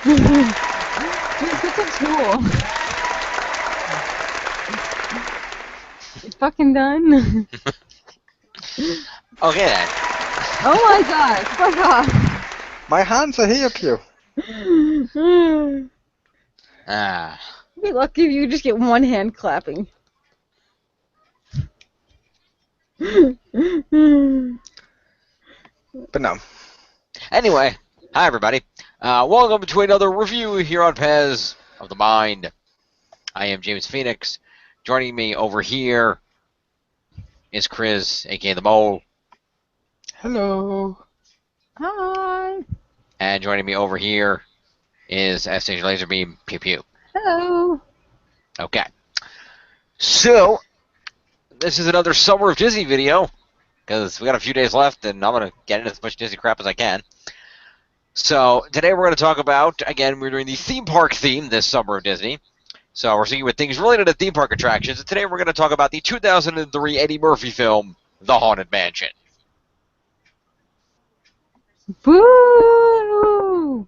Get to school. You fucking done? Okay then. Oh my god, fuck off. My hands are here, Pew. Ah. Be lucky if you just get one hand clapping. But no. Anyway, hi everybody. Welcome to another review here on Pez of the Mind. I am James Phoenix. Joining me over here is Chriz, aka the Mole. Hello. Hi. And joining me over here is Anastasia Lazerbeam. Pew pew. Hello. Okay. So, this is another Summer of Disney video, because we got a few days left, and I'm going to get in as much Disney crap as I can. So, today we're going to talk about, again, we're doing the theme park theme this Summer of Disney. So, we're sticking with things related to theme park attractions, and today we're going to talk about the 2003 Eddie Murphy film, The Haunted Mansion. Boo!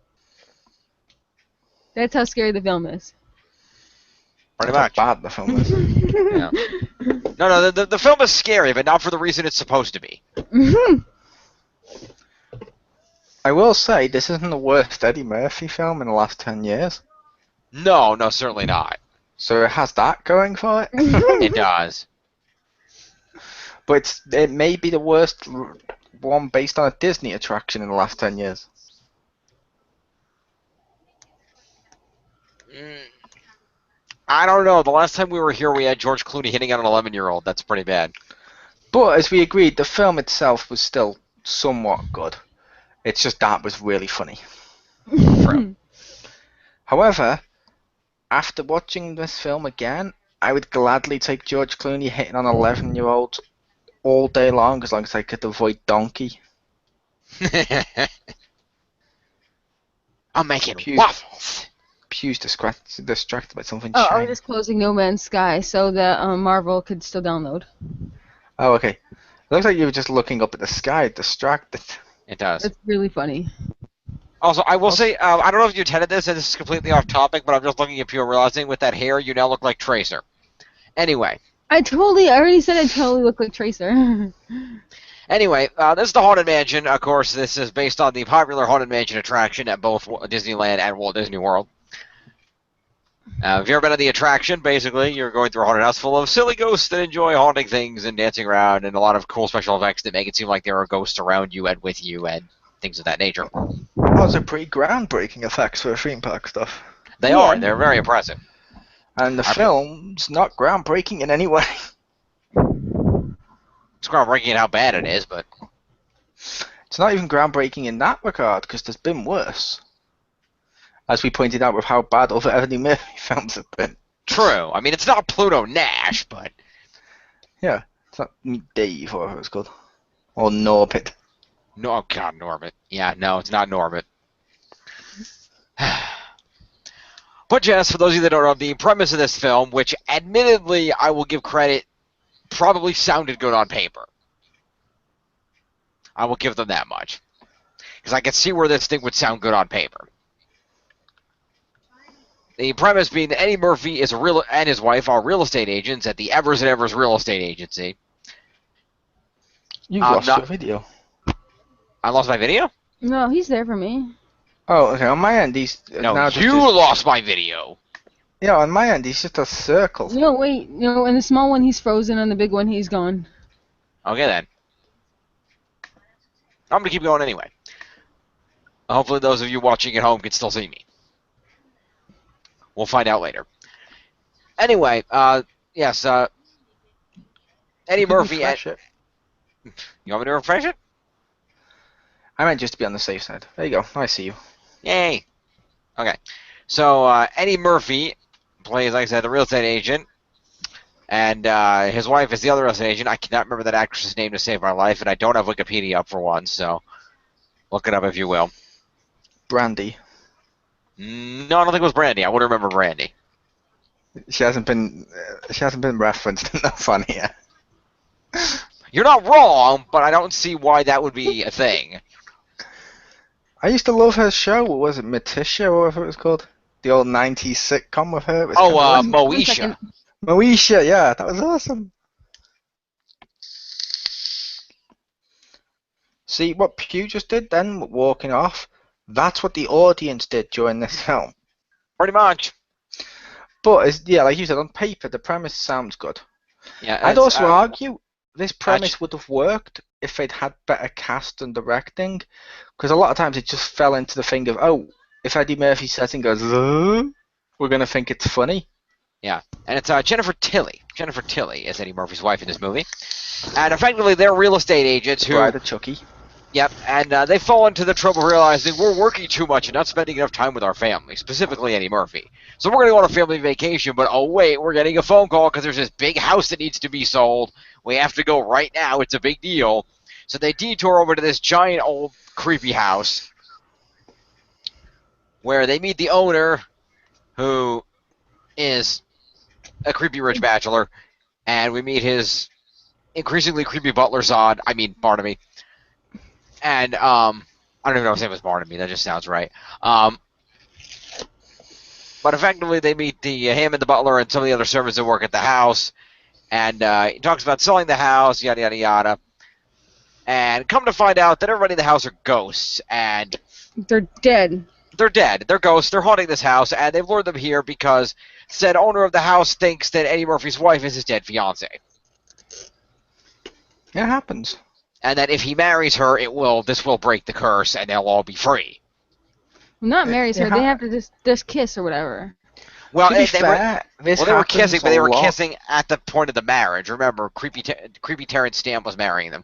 That's how scary the film is. Pretty That's much. how bad the film is. Yeah. No, the film is scary, but not for the reason it's supposed to be. I will say, this isn't the worst Eddie Murphy film in the last 10 years. No, certainly not. So it has that going for it. It does. But it may be the worst one based on a Disney attraction in the last 10 years. I don't know. The last time we were here, we had George Clooney hitting on an 11-year-old. That's pretty bad. But as we agreed, the film itself was still somewhat good. It's just that was really funny. True. However, after watching this film again, I would gladly take George Clooney hitting on 11-year-olds all day long as I could avoid Donkey. I'm making Pew. waffles. Pew's distracted by something Oh, I shiny. was just closing No Man's Sky so that Marvel could still download. Oh, okay. It looks like you were just looking up at the sky, distracted. It does. It's really funny. Also, I will say, I don't know if you attended this, and this is completely off topic, but I'm just looking at you and realizing with that hair, you now look like Tracer. Anyway. I already said I totally look like Tracer. Anyway, this is the Haunted Mansion. Of course, this is based on the popular Haunted Mansion attraction at both Disneyland and Walt Disney World. If you've ever been to the attraction, basically, you're going through a haunted house full of silly ghosts that enjoy haunting things and dancing around, and a lot of cool special effects that make it seem like there are ghosts around you and with you and things of that nature. Those are pretty groundbreaking effects for theme park stuff. They are. They're very impressive. And the film's not groundbreaking in any way. It's groundbreaking in how bad it is, but... It's not even groundbreaking in that regard, because there's been worse. As we pointed out with how bad other Eddie Murphy films have been. True. I mean, it's not Pluto Nash, but... Yeah, it's not Meet Dave, or whatever it's called. Or Norbit. No, oh God, Norbit. Yeah, no, it's not Norbit. But yes, for those of you that don't know, the premise of this film, which admittedly I will give credit, probably sounded good on paper. I will give them that much. Because I could see where this thing would sound good on paper. The premise being that Eddie Murphy is and his wife are real estate agents at the Evers and Evers Real Estate Agency. You lost your video. I lost my video? No, he's there for me. Oh, okay. On my end, he's No, now you lost my video. Yeah, on my end, he's just a circle. No, wait. No, in the small one he's frozen, and the big one he's gone. Okay then. I'm gonna keep going anyway. Hopefully, those of you watching at home can still see me. We'll find out later. Anyway, yes, Eddie Murphy. It. You want me to refresh it? I meant just to be on the safe side. There you go. I see you. Yay. Okay. So, Eddie Murphy plays, like I said, the real estate agent. And his wife is the other real estate agent. I cannot remember that actress's name to save my life, and I don't have Wikipedia up for one, so look it up if you will. Brandy. No, I don't think it was Brandy. I would remember Brandy. She hasn't been referenced in the funny yet. You're not wrong, but I don't see why that would be a thing. I used to love her show. What was it, Morticia, or whatever it was called? The old 90s sitcom with her. It was Oh, kinda like- 1 second. Moesha. Moesha, yeah, that was awesome. See, what Pew just did then, walking off, that's what the audience did during this film. Pretty much. But, yeah, like you said, on paper, the premise sounds good. Yeah. I'd It's, also argue this premise actu- would have worked if they'd had better cast and directing, because a lot of times it just fell into the thing of, oh, if Eddie Murphy says and goes, we're going to think it's funny. Yeah, and it's Jennifer Tilly. Jennifer Tilly is Eddie Murphy's wife in this movie. And effectively, they're real estate agents who... Bride of Chucky. Yep, and they fall into the trouble of realizing we're working too much and not spending enough time with our family, specifically Eddie Murphy. So we're going to go on a family vacation, but oh wait, we're getting a phone call because there's this big house that needs to be sold. We have to go right now. It's a big deal. So they detour over to this giant old creepy house where they meet the owner, who is a creepy rich bachelor, and we meet his increasingly creepy butler Zod. I mean Barnaby. And I don't even know if his name was Barnaby. That just sounds right. But effectively, they meet him and the butler and some of the other servants that work at the house, and he talks about selling the house, yada yada yada. And come to find out that everybody in the house are ghosts, and They're dead. they're dead. They're ghosts. They're haunting this house, and they've lured them here because said owner of the house thinks that Eddie Murphy's wife is his dead fiance, It happens. and that if he marries her, this will break the curse, and they'll all be free. Not marries her. Yeah. They have to just kiss or whatever. Well, To be they fair, were they were kissing, but they were lot. kissing at the point of the marriage. Remember, creepy Terrence Stamp was marrying them.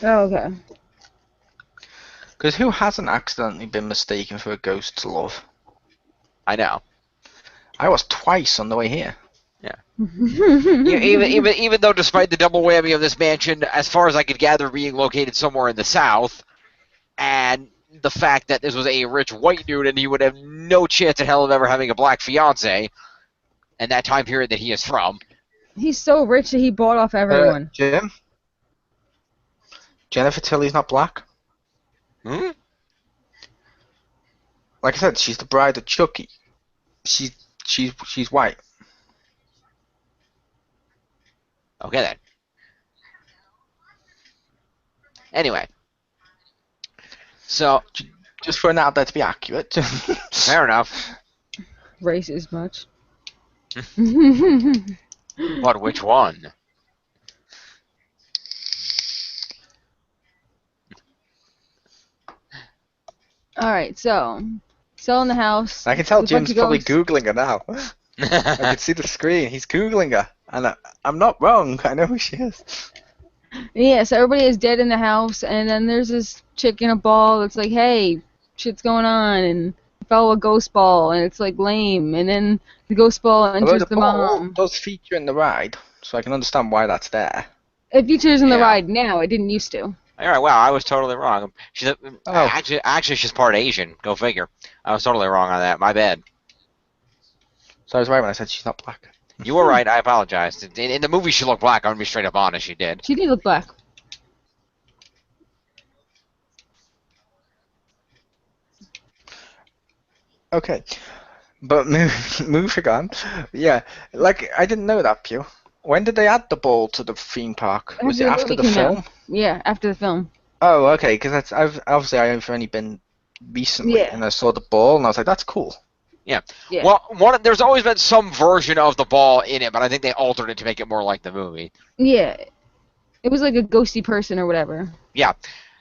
Oh, okay. Because who hasn't accidentally been mistaken for a ghost's love? I know. I was twice on the way here. Even though, despite the double whammy of this mansion, as far as I could gather, being located somewhere in the South, and the fact that this was a rich white dude and he would have no chance in hell of ever having a black fiance, and that time period that he is from. He's so rich that he bought off everyone. Jim? Jennifer Tilly's not black? Hmm? Like I said, she's the bride of Chucky. She's white. Okay then. Anyway. So, Just for an out there to be accurate. fair enough. Racist much. But which one? Alright, so selling the house. I can tell with a bunch Jim's of probably ghosts. Googling her now. I can see the screen. He's Googling her. And I'm not wrong. I know who she is. Yeah, so everybody is dead in the house, and then there's this chick in a ball that's like, hey, shit's going on, and follow a ghost ball, and it's like lame, and then the ghost ball Although enters the the ball mom. does feature in the ride, so I can understand why that's there. It features in the Yeah. ride now, it didn't used to. Alright, wow, I was totally wrong. She's Oh. actually she's part Asian. Go figure. I was totally wrong on that. My bad. So I was right when I said she's not black. You were right. I apologize. In the movie, she looked black. I'm gonna be straight up honest. She did. She did look black. Okay. But moving on. Yeah, like, I didn't know that, Pew. When did they add the ball to the theme park? Was it After after the the movie came out. film? Yeah, after the film. Oh, okay, because I've only been recently, Yeah. and I saw the ball, and I was like, that's cool. Yeah. Well, there's always been some version of the ball in it, but I think they altered it to make it more like the movie. Yeah. It was like a ghosty person or whatever. Yeah,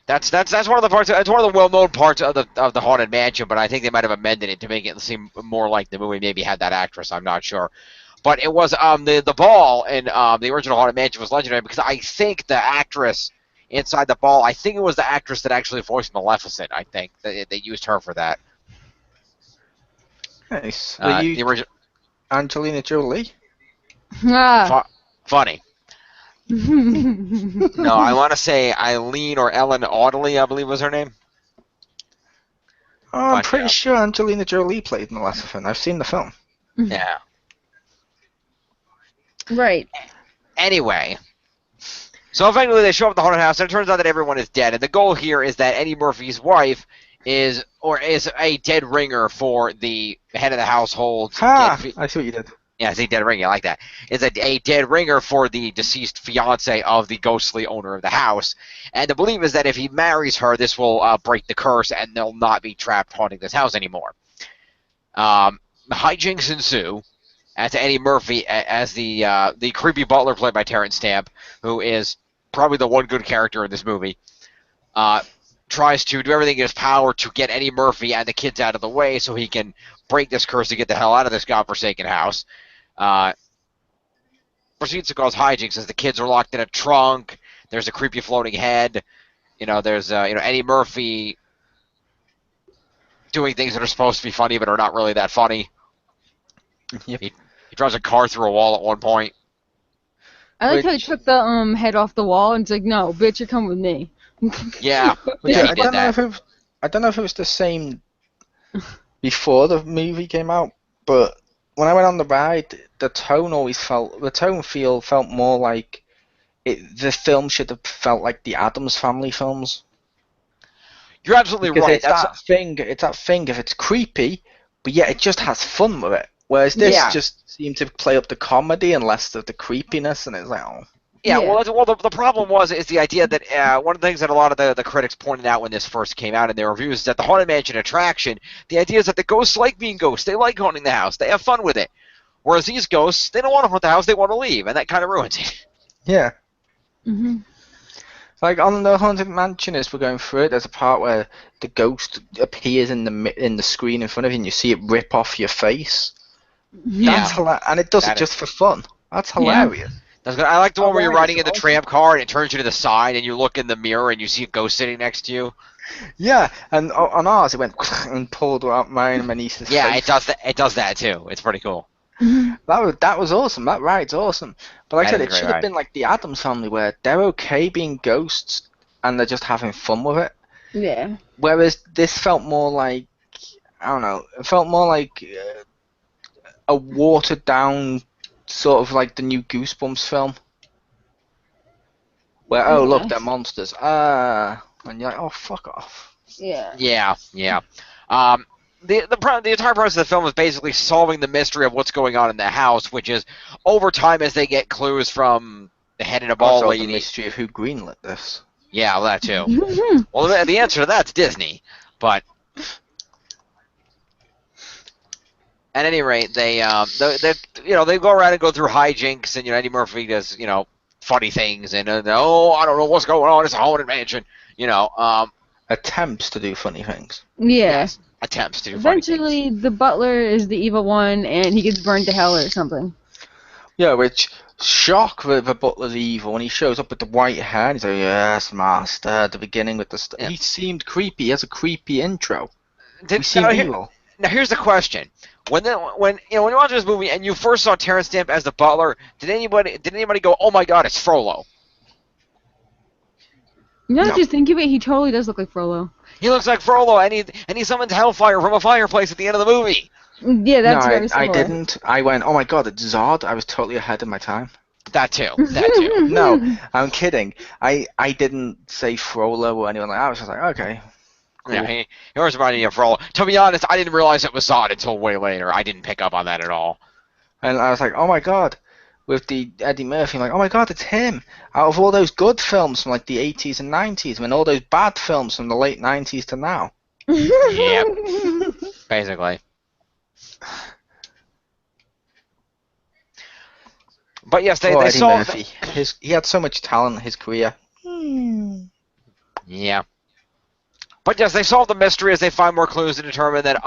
that's one of the parts. It's one of the well-known parts of the Haunted Mansion, but I think they might have amended it to make it seem more like the movie. Maybe had that actress. I'm not sure. But it was the ball in the original Haunted Mansion was legendary because I think the actress inside the ball, I think it was the actress that actually voiced Maleficent. I think they used her for that. Nice. The original Angelina Jolie? Ah. funny. No, I want to say Eileen or Ellen Audley, I believe was her name. Oh, I'm But, pretty yeah. sure Angelina Jolie played in the last film. I've seen the film. Yeah. Right. Anyway, so effectively they show up at the haunted house, and it turns out that everyone is dead. And the goal here is that Eddie Murphy's wife is a dead ringer for the head of the household. Ha! I see what you did. Yeah, I say dead ringer. I like that. Is a dead ringer for the deceased fiance of the ghostly owner of the house. And the belief is that if he marries her, this will break the curse and they'll not be trapped haunting this house anymore. Hijinks ensue as Eddie Murphy, as the creepy butler played by Terrence Stamp, who is probably the one good character in this movie, tries to do everything in his power to get Eddie Murphy and the kids out of the way so he can break this curse to get the hell out of this godforsaken house. Proceeds to cause hijinks as the kids are locked in a trunk. There's a creepy floating head. There's Eddie Murphy doing things that are supposed to be funny but are not really that funny. Yep. He drives a car through a wall at one point. I like how he took the head off the wall and it's like, no, bitch, you come with me. Yeah, I don't know if it was the same before the movie came out, but when I went on the ride, the tone felt more like the film should have felt like the Addams Family films. You're absolutely Because right. it's that thing if it's creepy, but yet it just has fun with it. Whereas this just seemed to play up the comedy and less of the creepiness, and it's like, oh. Yeah, well, the problem is the idea that one of the things that a lot of the critics pointed out when this first came out in their reviews is that the Haunted Mansion attraction, the idea is that the ghosts like being ghosts. They like haunting the house. They have fun with it. Whereas these ghosts, they don't want to haunt the house. They want to leave, and that kind of ruins it. Yeah. Mm-hmm. Like on the Haunted Mansion, as we're going through it, there's a part where the ghost appears in the screen in front of you, and you see it rip off your face. Yeah. That's and it does it just for fun. That's hilarious. I like the one where you're riding in the tram car and it turns you to the side and you look in the mirror and you see a ghost sitting next to you. Yeah, and on ours it went and pulled out mine and my niece's face. Yeah, it does that too. It's pretty cool. That was awesome. That ride's awesome. But like I said, it should have ride. been like the Addams Family, where they're okay being ghosts and they're just having fun with it. Yeah. Whereas this felt more like, I don't know, it felt more like a watered down sort of like the new Goosebumps film. Where, oh look, they're monsters. And you're like, oh fuck off. Yeah. Yeah. The entire process of the film is basically solving the mystery of what's going on in the house, which is over time as they get clues from the head and a ball Also lady. the mystery of who greenlit this. Yeah, well, that too. Well, the answer to that's Disney, but at any rate, they go around and go through hijinks, and Eddie Murphy does funny things, and I don't know what's going on. It's a haunted mansion, Attempts to do funny things. Yeah. Yes, attempts to do funny things. Eventually, the butler is the evil one, and he gets burned to hell or something. Yeah, which shock the butler's evil when he shows up with the white hair. And he's like, "Yes, master." At the beginning with the he seemed creepy. He has a creepy intro. He seemed evil. Now here's the question: when you watch this movie and you first saw Terrence Stamp as the butler, did anybody go, "Oh my God, it's Frollo"? Now that you think of it, he totally does look like Frollo. He looks like Frollo, and he summons hellfire from a fireplace at the end of the movie. Yeah, that's very similar. I didn't. I went, oh my God, it's Zod. I was totally ahead of my time. That too. No, I'm kidding. I didn't say Frollo or anyone like that. I was just like, okay. Cool. Yeah, he was reminding me of Frollo. To be honest, I didn't realize it was Zod until way later. I didn't pick up on that at all. And I was like, oh my God. With the Eddie Murphy, I'm like, oh my God, it's him. Out of all those good films from like the 80s and 90s, and all those bad films from the late 90s to now. Yep. Basically. But yes, they Eddie saw Murphy. He had so much talent in his career. Yeah. But yes, they solve the mystery as they find more clues to determine that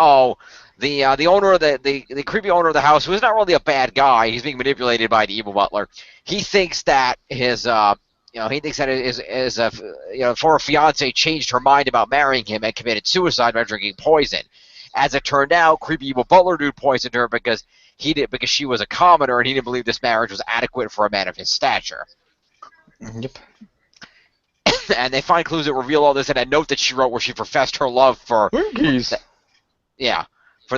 the owner of the creepy owner of the house, who is not really a bad guy, he's being manipulated by the evil butler. He thinks that his former fiance changed her mind about marrying him and committed suicide by drinking poison. As it turned out, creepy evil butler dude poisoned her because she was a commoner and he didn't believe this marriage was adequate for a man of his stature. Yep. And they find clues that reveal all this in a note that she wrote where she professed her love for for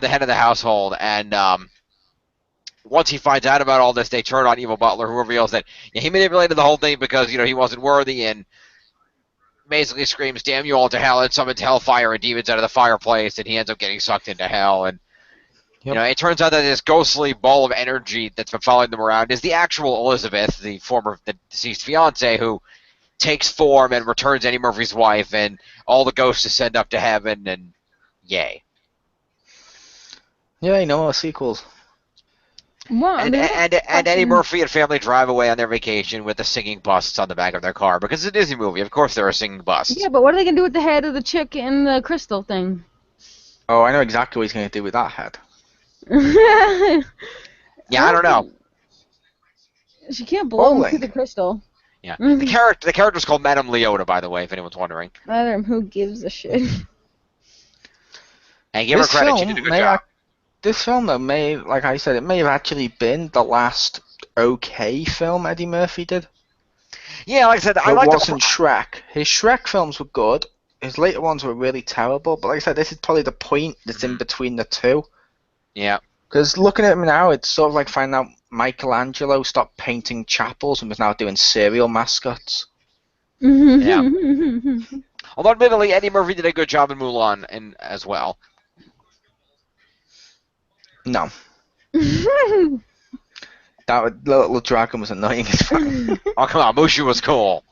the head of the household. And once he finds out about all this, they turn on evil butler, who reveals that he manipulated the whole thing because he wasn't worthy, and basically screams, "Damn you all to hell," and summons hellfire and demons out of the fireplace, and he ends up getting sucked into hell. And Yep. it turns out that this ghostly ball of energy that's been following them around is the actual Elizabeth, the deceased fiance, who takes form and returns Eddie Murphy's wife, and all the ghosts ascend up to heaven, and yay. Yeah, I know, sequels. Well, And Eddie Murphy and family drive away on their vacation with the singing busts on the back of their car, because it's a Disney movie. Of course there are singing busts. Yeah, but what are they gonna do with the head of the chick in the crystal thing? Oh, I know exactly what he's going to do with that head. Yeah, I don't know. She can't blow him Bowling. through the crystal. Yeah, the character's called Madame Leota, by the way, if anyone's wondering. Madam, who gives a shit? And give her This credit, she film did a good may job. This film, though, like I said, it may have actually been the last okay film Eddie Murphy did. Yeah, like I said, I It like wasn't Shrek. His Shrek films were good. His later ones were really terrible. But like I said, this is probably the point that's in between the two. Yeah. Because looking at him now, it's sort of like finding out Michelangelo stopped painting chapels and was now doing cereal mascots. Yeah. Although admittedly, Eddie Murphy did a good job in Mulan as well. No. That little dragon was annoying as fuck. Oh, come on, Mushu was cool.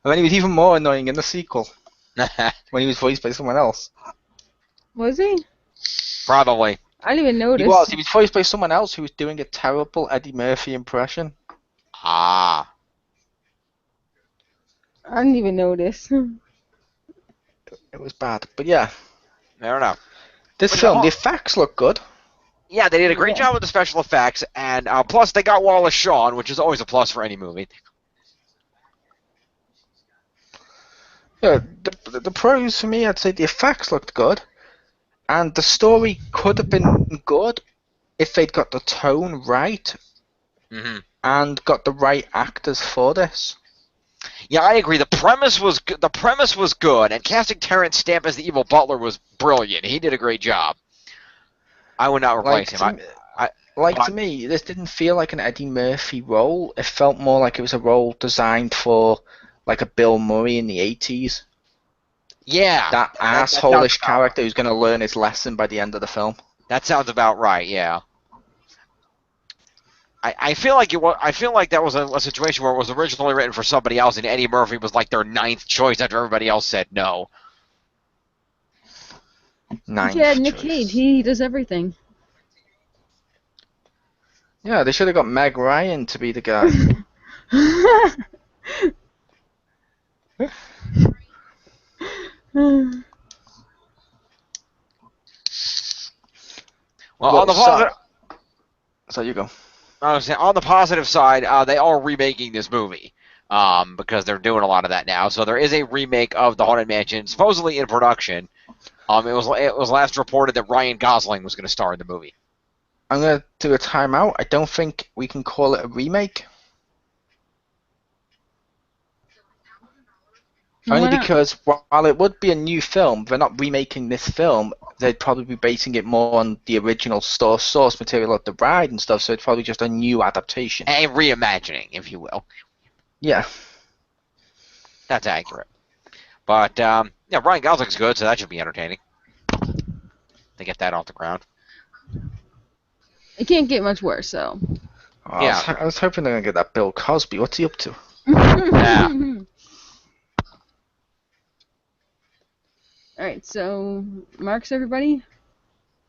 And then he was even more annoying in the sequel, when he was voiced by someone else. Was he? Probably. I didn't even notice. He was voiced by someone else who was doing a terrible Eddie Murphy impression. Ah. I didn't even notice. It was bad. But yeah, I don't know. this But film, the effects look good. Yeah, they did a great job with the special effects, and plus they got Wallace Shawn, which is always a plus for any movie. Yeah, the pros for me, I'd say the effects looked good, and the story could have been good if they'd got the tone right and got the right actors for this. Yeah, I agree. The premise was good, and casting Terrence Stamp as the evil butler was brilliant. He did a great job. I would not replace him. To me, this didn't feel like an Eddie Murphy role. It felt more like it was a role designed for like a Bill Murray in the 80s. Yeah. That asshole-ish character who's going to learn his lesson by the end of the film. That sounds about right, yeah. I feel like that was a situation where it was originally written for somebody else, and Eddie Murphy was like their ninth choice after everybody else said no. Yeah, Nick Cage, he does everything. Yeah, they should have got Meg Ryan to be the guy. Well, on the positive, so you go. I was saying, on the positive side, they are remaking this movie because they're doing a lot of that now. So there is a remake of the Haunted Mansion, supposedly in production. It was last reported that Ryan Gosling was going to star in the movie. I'm going to do a timeout. I don't think we can call it a remake. Only because while it would be a new film, they're not remaking this film. They'd probably be basing it more on the original source material of The Bride and stuff, so it's probably just a new adaptation. A reimagining, if you will. Yeah. That's accurate. But, yeah, Ryan Gosling's good, so that should be entertaining. To get that off the ground. It can't get much worse, so. Oh, Yeah. I was hoping they're going to get that Bill Cosby. What's he up to? Yeah. Alright, so, marks everybody?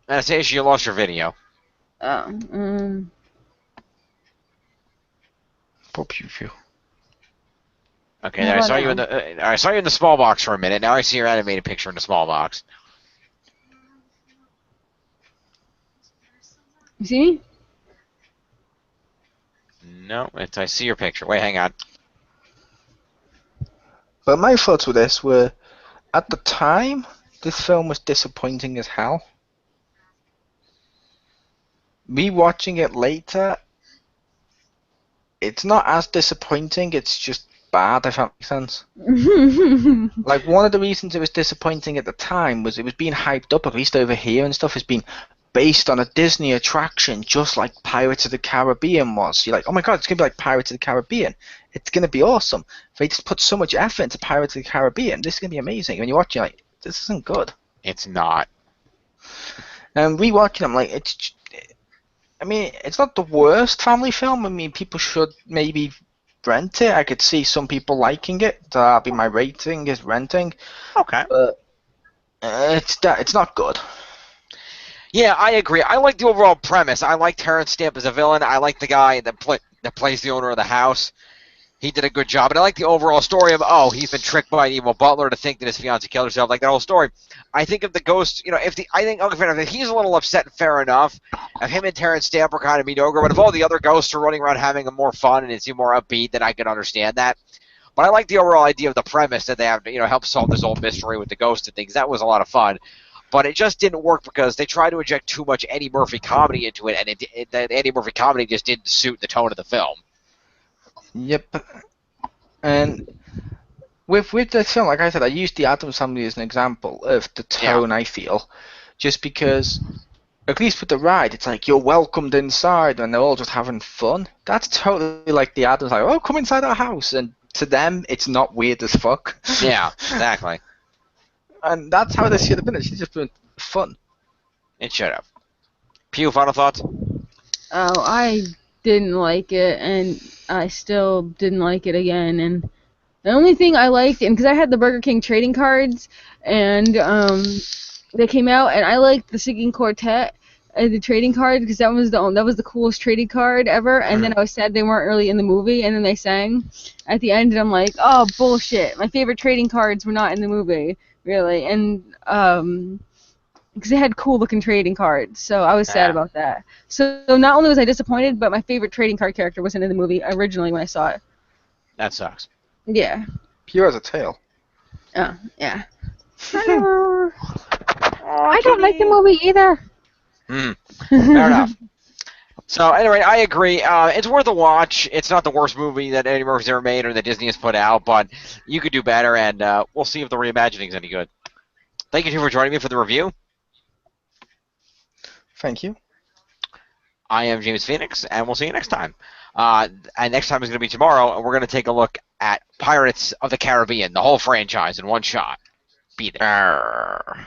Anastasia, you lost your video. Oh, Pop you. Okay, I saw you in the small box for a minute. Now I see your animated picture in the small box. You see me? No, I see your picture. Wait, hang on. But my thoughts with this were, at the time, this film was disappointing as hell. Rewatching it later, it's not as disappointing, it's just bad, if that makes sense. Like, one of the reasons it was disappointing at the time was it was being hyped up, at least over here and stuff, as being based on a Disney attraction, just like Pirates of the Caribbean was. You're like, oh my god, it's gonna be like Pirates of the Caribbean. It's gonna be awesome. They just put so much effort into Pirates of the Caribbean. This is gonna be amazing. When you're watching, like, this isn't good. It's not. And rewatching, I'm like, I mean, it's not the worst family film. I mean, people should maybe rent it. I could see some people liking it. That'll be my rating, is renting. Okay. But it's not good. Yeah, I agree. I like the overall premise. I like Terrence Stamp as a villain. I like the guy that plays the owner of the house. He did a good job. And I like the overall story of, oh, he's been tricked by an evil butler to think that his fiancée killed herself. Like that whole story. I think if the ghost, if he's a little upset, fair enough. If him and Terrence Stamp are kind of mediocre, but if all the other ghosts are running around having more fun and it's more upbeat, then I can understand that. But I like the overall idea of the premise that they have to, help solve this old mystery with the ghost and things. That was a lot of fun. But it just didn't work because they tried to inject too much Eddie Murphy comedy into it, and the Eddie Murphy comedy just didn't suit the tone of the film. Yep. And with this film, like I said, I used the Addams Family as an example of the tone I feel, just because, at least with the ride, it's like you're welcomed inside and they're all just having fun. That's totally like the Addams, like, oh, come inside our house, and to them, it's not weird as fuck. Yeah, exactly. And that's how this should have been. It should have just been fun. It should have. Pew, final thoughts? Oh, I didn't like it, and I still didn't like it again. And the only thing I liked, and because I had the Burger King trading cards, and they came out, and I liked the Singing Quartet, the trading card, because that was the coolest trading card ever. And then I was sad they weren't really in the movie, and then they sang at the end, and I'm like, oh bullshit! My favorite trading cards were not in the movie, really, and because they had cool looking trading cards, so I was sad about that. So not only was I disappointed, but my favorite trading card character wasn't in the movie originally when I saw it. That sucks. Yeah. Pure as a tail. Oh, yeah. I don't like the movie either. Fair enough. So anyway, I agree. It's worth a watch. It's not the worst movie that Eddie Murphy's ever made or that Disney has put out, but you could do better, and we'll see if the reimagining is any good. Thank you for joining me for the review. Thank you. I am James Phoenix, and we'll see you next time. And next time is going to be tomorrow, and we're going to take a look at Pirates of the Caribbean, the whole franchise in one shot. Be there.